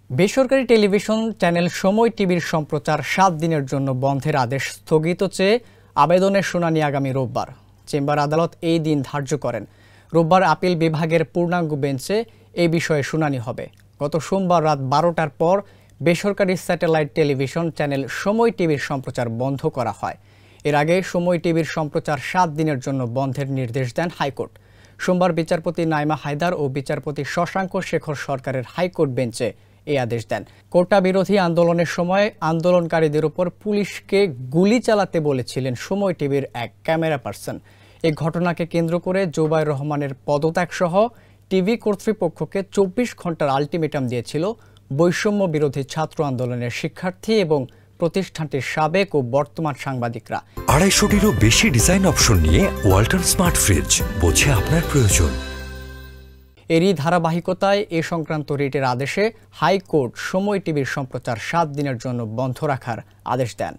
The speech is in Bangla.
বেসরকারি টেলিভিশন চ্যানেল সময় টিভির সম্প্রচার ৭ দিনের জন্য বন্ধের আদেশ স্থগিত চেয়ে আবেদনের শুনানি আগামী রোববার। চেম্বার আদালত এই দিন ধার্য করেন। রোববার আপিল বিভাগের পূর্ণাঙ্গ বেঞ্চে এই বিষয়ে শুনানি হবে। গত সোমবার রাত ১২টার পর বেসরকারি স্যাটেলাইট টেলিভিশন চ্যানেল সময় টিভির সম্প্রচার বন্ধ করা হয়। এর আগে সময় টিভির সম্প্রচার ৭ দিনের জন্য বন্ধের নির্দেশ দেন হাইকোর্ট। সোমবার বিচারপতি নাইমা হায়দার ও বিচারপতি শশাঙ্ক শেখর সরকারের হাইকোর্ট বেঞ্চে এই আদেশ দেন। কোটা বিরোধী আন্দোলনের সময় আন্দোলনকারীদের উপর পুলিশকে গুলি চালাতে বলেছিলেন সময় টিভির এক ক্যামেরা পার্সন। এই ঘটনাকে কেন্দ্র করে জুবাইর রহমানের পদত্যাগ সহ টিভি কর্তৃপক্ষকে ২৪ ঘন্টার আলটিমেটাম দিয়েছিল বৈষম্য বিরোধী ছাত্র আন্দোলনের শিক্ষার্থী এবং প্রতিষ্ঠানটির সাবেক ও বর্তমান সাংবাদিকরা। ২৫০টিরও বেশি ডিজাইন অপশন নিয়ে ওয়ালটন স্মার্ট ফ্রিজ, বোঝে আপনার প্রয়োজন। এরই ধারাবাহিকতায় এ সংক্রান্ত রিটের আদেশে হাইকোর্ট সময় টিভির সম্প্রচার ৭ দিনের জন্য বন্ধ রাখার আদেশ দেন।